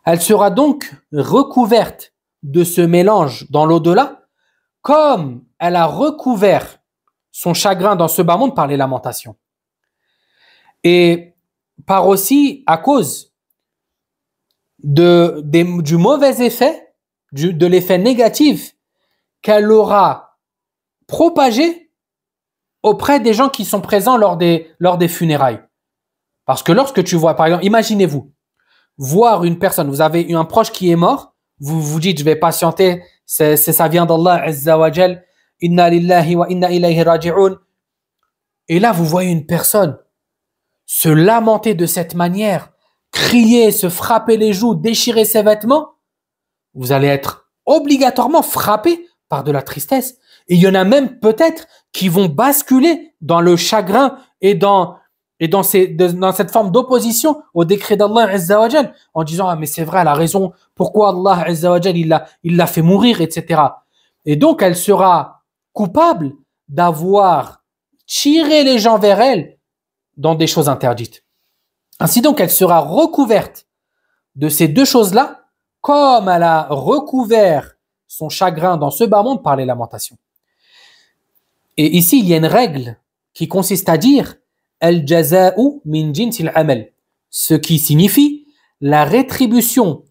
Elle sera donc recouverte de ce mélange dans l'au-delà, comme elle a recouvert son chagrin dans ce bas monde par les lamentations. Et par aussi à cause du mauvais effet, de l'effet négatif qu'elle aura propagé auprès des gens qui sont présents lors des funérailles. Parce que lorsque tu vois, par exemple, imaginez-vous, voir une personne, vous avez eu un proche qui est mort, vous vous dites, je vais patienter, ça vient d'Allah Azza wa Jal, inna lillahi wa inna ilayhi raji'un. Et là, vous voyez une personne se lamenter de cette manière, crier, se frapper les joues, déchirer ses vêtements, vous allez être obligatoirement frappé par de la tristesse. Et il y en a même peut-être qui vont basculer dans le chagrin et dans cette forme d'opposition au décret d'Allah Azza wa Jal, en disant, ah mais c'est vrai, elle a raison, pourquoi Allah Azza wa Jal il l'a fait mourir, etc. Et donc elle sera coupable d'avoir tiré les gens vers elle dans des choses interdites. Ainsi donc, elle sera recouverte de ces deux choses-là, comme elle a recouvert son chagrin dans ce bas monde par les lamentations. Et ici, il y a une règle qui consiste à dire al-jaza'u min jinsil amal, ce qui signifie la rétribution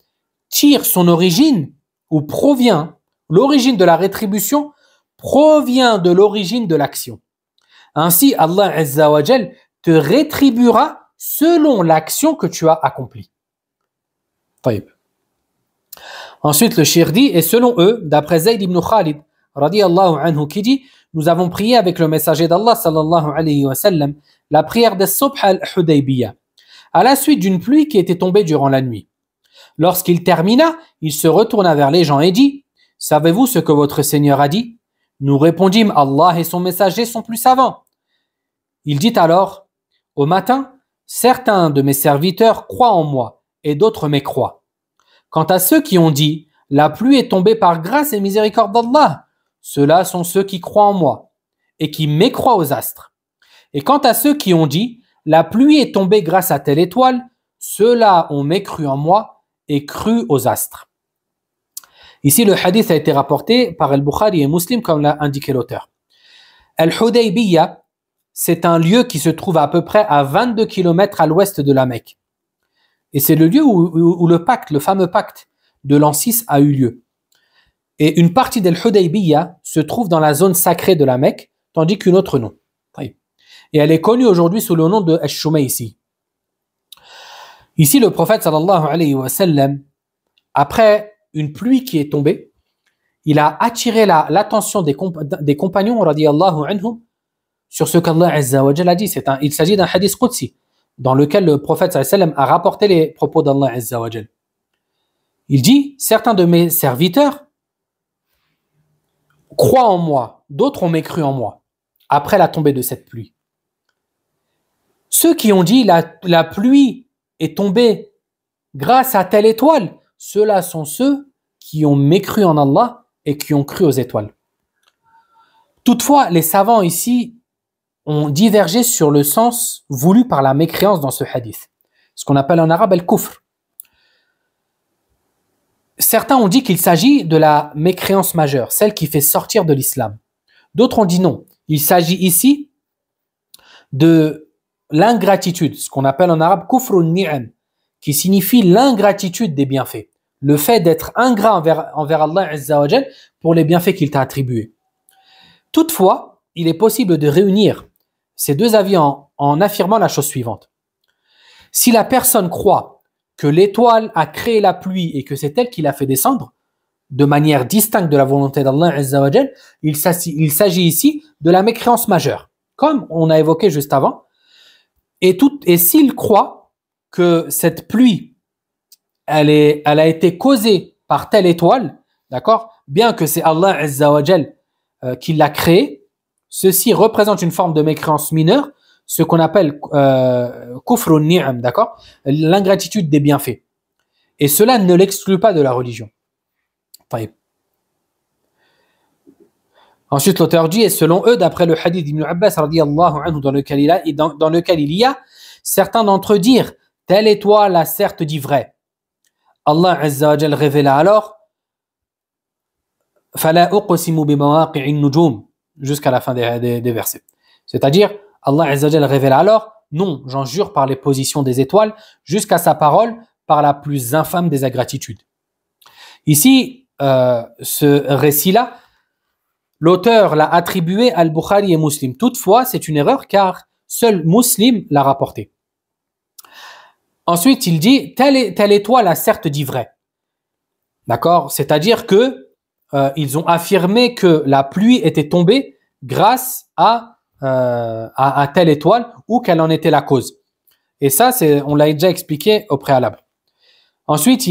tire son origine ou provient, l'origine de la rétribution provient de l'origine de l'action. Ainsi, Allah Azza wa Jal te rétribuera selon l'action que tu as accomplie. Taïb. Ensuite, le shir dit, et selon eux, d'après Zayd ibn Khalid, radiyallahu anhu, qui dit, nous avons prié avec le messager d'Allah, sallallahu alayhi wa sallam, la prière des Subh al-Hudaybiyah, à la suite d'une pluie qui était tombée durant la nuit. Lorsqu'il termina, il se retourna vers les gens et dit, savez-vous ce que votre Seigneur a dit? Nous répondîmes, Allah et son messager sont plus savants. Il dit alors, au matin, certains de mes serviteurs croient en moi et d'autres mécroient. Quant à ceux qui ont dit, la pluie est tombée par grâce et miséricorde d'Allah, ceux-là sont ceux qui croient en moi et qui mécroient aux astres. Et quant à ceux qui ont dit, la pluie est tombée grâce à telle étoile, ceux-là ont mécru en moi et cru aux astres. Ici, le hadith a été rapporté par Al-Bukhari et Muslim, comme l'a indiqué l'auteur. Al-Hudaybiyah, c'est un lieu qui se trouve à peu près à 22 km à l'ouest de la Mecque. Et c'est le lieu où le pacte, le fameux pacte de l'an 6 a eu lieu. Et une partie d'Al-Hudaybiyah se trouve dans la zone sacrée de la Mecque, tandis qu'une autre non. Et elle est connue aujourd'hui sous le nom de Ash-Shumaysi. Ici, le prophète sallallahu alayhi wa sallam, après une pluie qui est tombée, il a attiré l'attention des compagnons radiyallahu anhum sur ce qu'Allah Azza wa Jal a dit. Il s'agit d'un hadith qudsi dans lequel le prophète sallallahu alayhi wa sallam a rapporté les propos d'Allah Azza wa Jal. Il dit, certains de mes serviteurs croient en moi, d'autres ont mécru en moi après la tombée de cette pluie. Ceux qui ont dit la pluie est tombée grâce à telle étoile, ceux-là sont ceux qui ont mécru en Allah et qui ont cru aux étoiles. Toutefois, les savants ici ont divergé sur le sens voulu par la mécréance dans ce hadith, ce qu'on appelle en arabe al-kufr. Certains ont dit qu'il s'agit de la mécréance majeure, celle qui fait sortir de l'islam. D'autres ont dit non, il s'agit ici de l'ingratitude, ce qu'on appelle en arabe kufrun ni'am, qui signifie l'ingratitude des bienfaits, le fait d'être ingrat envers Allah Azza wa Jal pour les bienfaits qu'il t'a attribués. Toutefois, il est possible de réunir ces deux avis en affirmant la chose suivante. Si la personne croit que l'étoile a créé la pluie et que c'est elle qui l'a fait descendre, de manière distincte de la volonté d'Allah Azza wa Jal, il s'agit ici de la mécréance majeure, comme on a évoqué juste avant. Et s'il croit que cette pluie, elle a été causée par telle étoile, d'accord, bien que c'est Allah Azza wa Jal qui l'a créée, ceci représente une forme de mécréance mineure, ce qu'on appelle kufrun ni'am, d'accord, l'ingratitude des bienfaits. Et cela ne l'exclut pas de la religion. Ensuite, l'auteur dit, et selon eux, d'après le hadith d'Ibn Abbas radiyallahu anhu, dans lequel il y a, certains d'entre eux dirent, telle étoile a certes dit vrai. Allah Azza wa Jal révéla alors, fala uqsimu bi mawaqi'in nujum, jusqu'à la fin des versets. C'est-à-dire, Allah Azza wa Jal révéla alors, non, j'en jure par les positions des étoiles, jusqu'à sa parole, par la plus infâme des ingratitudes. Ici, ce récit-là, l'auteur l'a attribué à Al-Bukhari et Muslim. Toutefois, c'est une erreur car seul Muslim l'a rapporté. Ensuite, il dit, telle étoile a certes dit vrai. D'accord? C'est-à-dire que ils ont affirmé que la pluie était tombée grâce à telle étoile ou qu'elle en était la cause. Et ça, on l'a déjà expliqué au préalable. Ensuite,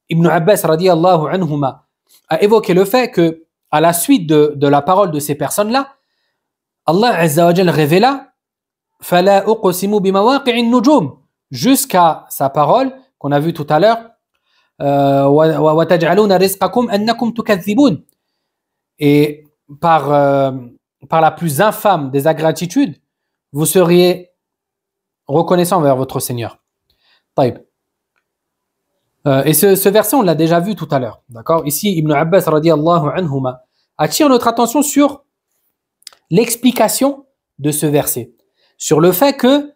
Ibn Abbas radiyallahu anhuma a évoqué le fait que à la suite de la parole de ces personnes-là, Allah Azza wa Jal révéla fala uqsimu bi mawaqi'in nujum, jusqu'à sa parole qu'on a vu tout à l'heure, wa taj'aluna rizqakum annakum tukadhibun. Et par la plus infâme des ingratitudes, vous seriez reconnaissant envers votre Seigneur. Taïb. Et ce verset, on l'a déjà vu tout à l'heure. D'accord? Ici, Ibn Abbas radiyallahu anhuma attire notre attention sur l'explication de ce verset, sur le fait que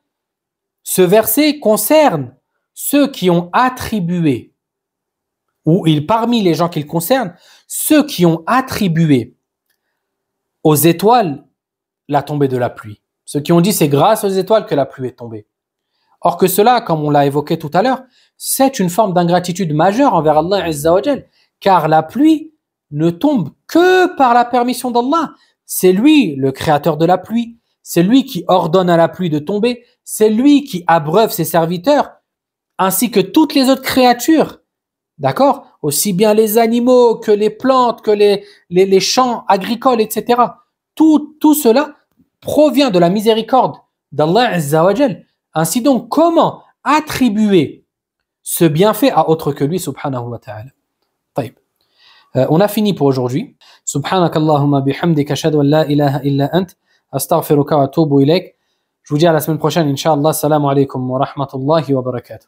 ce verset concerne ceux qui ont attribué, ou parmi les gens qu'il concerne, ceux qui ont attribué aux étoiles la tombée de la pluie. Ceux qui ont dit c'est grâce aux étoiles que la pluie est tombée. Or que cela, comme on l'a évoqué tout à l'heure, c'est une forme d'ingratitude majeure envers Allah Azza wa Jal, car la pluie ne tombe que par la permission d'Allah. C'est lui le créateur de la pluie, c'est lui qui ordonne à la pluie de tomber, c'est lui qui abreuve ses serviteurs, ainsi que toutes les autres créatures, d'accord? Aussi bien les animaux que les plantes, que les champs agricoles, etc. Tout cela provient de la miséricorde d'Allah Azza wa Jal. Ainsi donc, comment attribuer ce bienfait à autre que lui, subhanahu wa ta'ala? On a fini pour aujourd'hui. Subhanakallahumma bihamdika ashhadu an la ilaha illa ant astaghfiruka wa atubu ilayk. Je vous dis à la semaine prochaine, Inch'Allah. Assalamu alaikum wa rahmatullahi wa barakatuh.